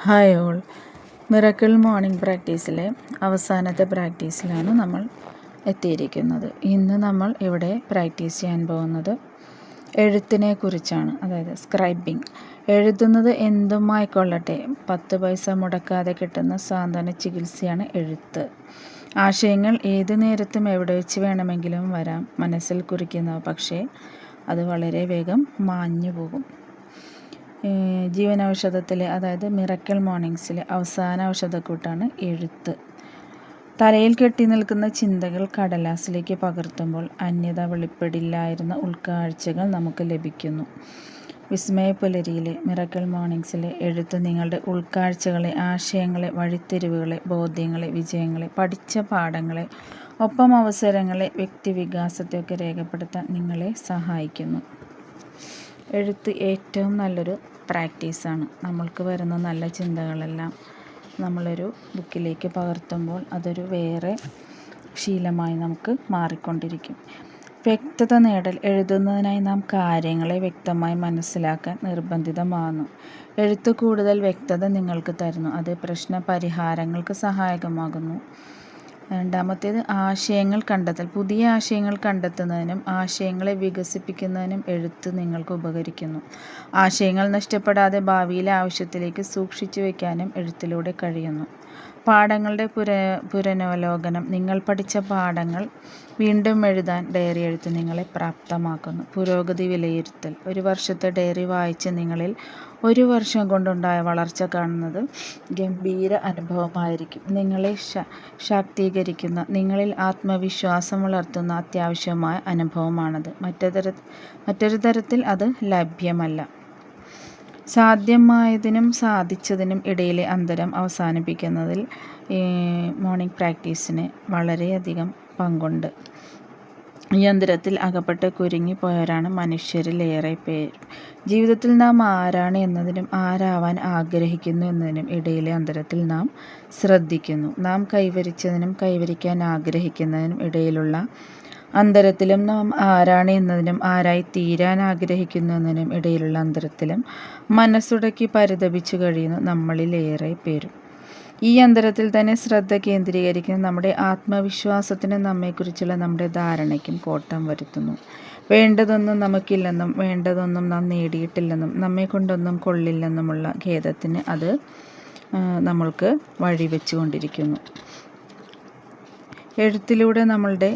Hi all. Miracle morning പ്രാക്ടീസിലെ അവസാനത്തെ പ്രാക്ടീസിലാണ് നമ്മൾ എത്തിയിരിക്കുന്നത്. ഇന്ന് നമ്മൾ ഇവിടെ പ്രാക്ടീസ് ചെയ്യാൻ പോകുന്നത് എഴുത്തിനെ കുറിച്ചാണ്, അതായത് സ്ക്രൈബിംഗ്. എഴുതുന്നത് എന്തുമായിക്കൊള്ളട്ടെ, 10 പൈസ മുടക്കാതെ കിട്ടുന്ന സാന്ത്വന ചികിത്സയാണ് എഴുത്ത്. ആശയങ്ങൾ ഏതു നേരത്തും എവിടെ വെച്ച് വേണമെങ്കിലും വരാം. മനസ്സിൽ കുറിക്കുന്നവ പക്ഷേ അത് വളരെ വേഗം മാഞ്ഞു പോകും. ജീവനൌഷധത്തിലെ, അതായത് മിറക്കിൾ മോർണിംഗ്സിലെ അവസാന ഔഷധക്കൂട്ടാണ് എഴുത്ത്. തലയിൽ കെട്ടി നിൽക്കുന്ന ചിന്തകൾ കടലാസിലേക്ക് പകർത്തുമ്പോൾ അന്യത വെളിപ്പെടില്ലായിരുന്ന ഉൾക്കാഴ്ചകൾ നമുക്ക് ലഭിക്കുന്നു. വിസ്മയപുലരിയിലെ മിറക്കിൾ മോർണിംഗ്സിലെ എഴുത്ത് നിങ്ങളുടെ ഉൾക്കാഴ്ചകളെ, ആശയങ്ങളെ, വഴിത്തിരിവുകളെ, ബോധ്യങ്ങളെ, വിജയങ്ങളെ, പഠിച്ച പാഠങ്ങളെ, ഒപ്പം അവസരങ്ങളെ, വ്യക്തിവികാസത്തെയൊക്കെ രേഖപ്പെടുത്താൻ നിങ്ങളെ സഹായിക്കുന്നു. എഴുത്ത് ഏറ്റവും നല്ലൊരു പ്രാക്ടീസാണ്. നമ്മൾക്ക് വരുന്ന നല്ല ചിന്തകളെല്ലാം നമ്മളൊരു ബുക്കിലേക്ക് പകർത്തുമ്പോൾ അതൊരു വേറെ ശീലമായി നമുക്ക് മാറിക്കൊണ്ടിരിക്കും. വ്യക്തത നേടൽ. എഴുതുന്നതിനായി നാം കാര്യങ്ങളെ വ്യക്തമായി മനസ്സിലാക്കാൻ നിർബന്ധിതമാകുന്നു. എഴുത്ത് കൂടുതൽ വ്യക്തത നിങ്ങൾക്ക് തരുന്നു. അത് പ്രശ്ന പരിഹാരങ്ങൾക്ക് സഹായകമാകുന്നു. രണ്ടാമത്തേത് ആശയങ്ങൾ കണ്ടെത്തൽ. പുതിയ ആശയങ്ങൾ കണ്ടെത്തുന്നതിനും ആശയങ്ങളെ വികസിപ്പിക്കുന്നതിനും എഴുത്ത് നിങ്ങൾക്ക് ഉപകരിക്കുന്നു. ആശയങ്ങൾ നഷ്ടപ്പെടാതെ ഭാവിയിലെ ആവശ്യത്തിലേക്ക് സൂക്ഷിച്ചു വയ്ക്കാനും എഴുത്തിലൂടെ കഴിയുന്നു. പാഠങ്ങളുടെ പുനരവലോകനം. നിങ്ങൾ പഠിച്ച പാഠങ്ങൾ വീണ്ടും എഴുതാൻ ഡയറി എഴുത്ത് നിങ്ങളെ പ്രാപ്തമാക്കുന്നു. പുരോഗതി വിലയിരുത്തൽ. ഒരു വർഷത്തെ ഡയറി വായിച്ച് നിങ്ങളിൽ ഒരു വർഷം കൊണ്ടുണ്ടായ വളർച്ച കാണുന്നത് ഗംഭീര അനുഭവമായിരിക്കും. നിങ്ങളെ ശാക്തീകരിക്കുന്ന, നിങ്ങളിൽ ആത്മവിശ്വാസം വളർത്തുന്ന അത്യാവശ്യമായ അനുഭവമാണത്. മറ്റൊരു തരത്തിൽ അത് ലഭ്യമല്ല. സാധ്യമായതിനും സാധിച്ചതിനും ഇടയിലെ അന്തരം അവസാനിപ്പിക്കുന്നതിൽ മോർണിംഗ് പ്രാക്ടീസിന് വളരെയധികം പങ്കുണ്ട്. ഈ അന്തരത്തിൽ അകപ്പെട്ട് കുരുങ്ങിപ്പോയവരാണ് മനുഷ്യരിൽ ഏറെ പേർ. ജീവിതത്തിൽ നാം ആരാണ് എന്നതിനും ആരാവാൻ ആഗ്രഹിക്കുന്നു എന്നതിനും ഇടയിലെ അന്തരത്തിൽ നാം ശ്രദ്ധിക്കുന്നു. നാം കൈവരിച്ചതിനും കൈവരിക്കാൻ ആഗ്രഹിക്കുന്നതിനും ഇടയിലുള്ള അന്തരത്തിലും നാം ആരാണ് എന്നതിനും ആരായി തീരാൻ ആഗ്രഹിക്കുന്നു എന്നതിനും ഇടയിലുള്ള അന്തരത്തിലും മനസ്സുടക്കി പരിതപിച്ചു കഴിയുന്നു നമ്മളിൽ ഏറെ പേരും. ഈ അന്തരത്തിൽ തന്നെ ശ്രദ്ധ കേന്ദ്രീകരിക്കുന്ന നമ്മുടെ ആത്മവിശ്വാസത്തിന് നമ്മെക്കുറിച്ചുള്ള നമ്മുടെ ധാരണയ്ക്കും കോട്ടം വരുത്തുന്നു. വേണ്ടതൊന്നും നമുക്കില്ലെന്നും വേണ്ടതൊന്നും നാം നേടിയിട്ടില്ലെന്നും നമ്മെക്കൊണ്ടൊന്നും കൊള്ളില്ലെന്നുമുള്ള ഖേദത്തിന് അത് നമ്മൾക്ക് വഴിവെച്ചുകൊണ്ടിരിക്കുന്നു. എഴുത്തിലൂടെ നമ്മളുടെ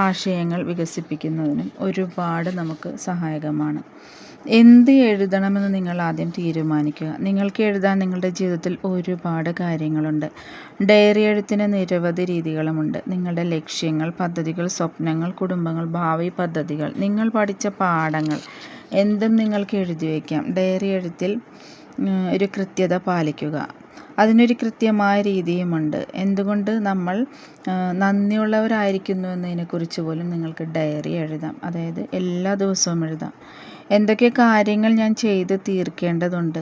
ആശയങ്ങൾ വികസിപ്പിക്കുന്നതിനും ഒരുപാട് നമുക്ക് സഹായകമാണ്. എന്ത് എഴുതണമെന്ന് നിങ്ങൾ ആദ്യം തീരുമാനിക്കുക. നിങ്ങൾക്ക് എഴുതാൻ നിങ്ങളുടെ ജീവിതത്തിൽ ഒരുപാട് കാര്യങ്ങളുണ്ട്. ഡയറി എഴുത്തിന് നിരവധി രീതികളുമുണ്ട്. നിങ്ങളുടെ ലക്ഷ്യങ്ങൾ, പദ്ധതികൾ, സ്വപ്നങ്ങൾ, കുടുംബങ്ങൾ, ഭാവി പദ്ധതികൾ, നിങ്ങൾ പഠിച്ച പാഠങ്ങൾ എന്തും നിങ്ങൾക്ക് എഴുതി വയ്ക്കാം. ഡയറി എഴുത്തിൽ ഒരു കൃത്യത പാലിക്കുക. അതിനൊരു കൃത്യമായ രീതിയുമുണ്ട്. എന്തുകൊണ്ട് നമ്മൾ നന്ദിയുള്ളവരായിരിക്കുന്നു എന്നതിനെക്കുറിച്ച് പോലും നിങ്ങൾക്ക് ഡയറി എഴുതാം. അതായത് എല്ലാ ദിവസവും എഴുതാം. എന്തൊക്കെ കാര്യങ്ങൾ ഞാൻ ചെയ്ത് തീർക്കേണ്ടതുണ്ട്,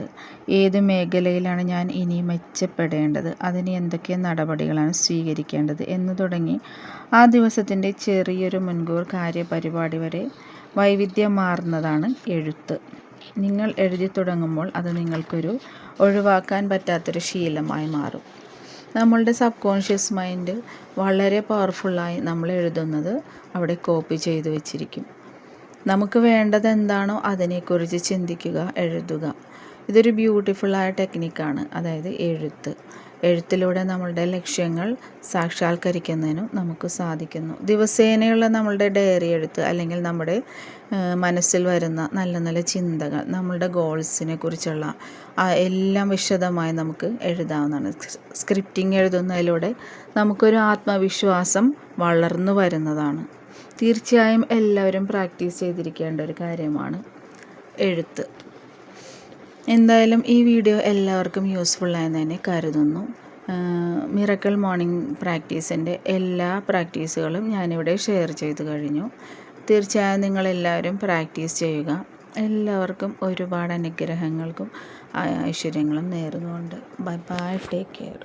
ഏത് മേഖലയിലാണ് ഞാൻ ഇനി മെച്ചപ്പെടേണ്ടത്, അതിന് എന്തൊക്കെ നടപടികളാണ് സ്വീകരിക്കേണ്ടത് എന്ന് തുടങ്ങി ആ ദിവസത്തിൻ്റെ ചെറിയൊരു മുൻകൂർ കാര്യപരിപാടി വരെ വൈവിധ്യമാർന്നതാണ് എഴുത്ത്. നിങ്ങൾ എഴുതി തുടങ്ങുമ്പോൾ അത് നിങ്ങൾക്കൊരു ഒഴിവാക്കാൻ പറ്റാത്തൊരു ശീലമായി മാറും. നമ്മളുടെ സബ് കോൺഷ്യസ് മൈൻഡ് വളരെ പവർഫുള്ളായി നമ്മൾ എഴുതുന്നത് അവിടെ കോപ്പി ചെയ്തു വച്ചിരിക്കും. നമുക്ക് വേണ്ടത് എന്താണോ അതിനെക്കുറിച്ച് ചിന്തിക്കുക, എഴുതുക. ഇതൊരു ബ്യൂട്ടിഫുള്ളായ ടെക്നിക്കാണ്, അതായത് എഴുത്ത്. എഴുത്തിലൂടെ നമ്മളുടെ ലക്ഷ്യങ്ങൾ സാക്ഷാത്കരിക്കുന്നതിനും നമുക്ക് സാധിക്കുന്നു. ദിവസേനയുള്ള നമ്മളുടെ ഡയറി എഴുത്ത്, അല്ലെങ്കിൽ നമ്മുടെ മനസ്സിൽ വരുന്ന നല്ല നല്ല ചിന്തകൾ, നമ്മളുടെ ഗോൾസിനെ കുറിച്ചുള്ള എല്ലാം വിശദമായി നമുക്ക് എഴുതാവുന്നതാണ്. സ്ക്രിപ്റ്റിംഗ് എഴുതുന്നതിലൂടെ നമുക്കൊരു ആത്മവിശ്വാസം വളർന്നു വരുന്നതാണ്. തീർച്ചയായും എല്ലാവരും പ്രാക്ടീസ് ചെയ്തിരിക്കേണ്ട ഒരു കാര്യമാണ് എഴുത്ത്. എന്തായാലും ഈ വീഡിയോ എല്ലാവർക്കും യൂസ്ഫുള്ളായെന്ന് തന്നെ കരുതുന്നു. മിറക്കിൾ മോർണിംഗ് പ്രാക്ടീസിൻ്റെ എല്ലാ പ്രാക്ടീസുകളും ഞാനിവിടെ ഷെയർ ചെയ്ത് കഴിഞ്ഞു. തീർച്ചയായും നിങ്ങളെല്ലാവരും പ്രാക്ടീസ് ചെയ്യുക. എല്ലാവർക്കും ഒരുപാട് അനുഗ്രഹങ്ങൾക്കും ഐശ്വര്യങ്ങളും നേർന്നുകൊണ്ട് ബൈ ബൈ, ടേക്ക് കെയർ.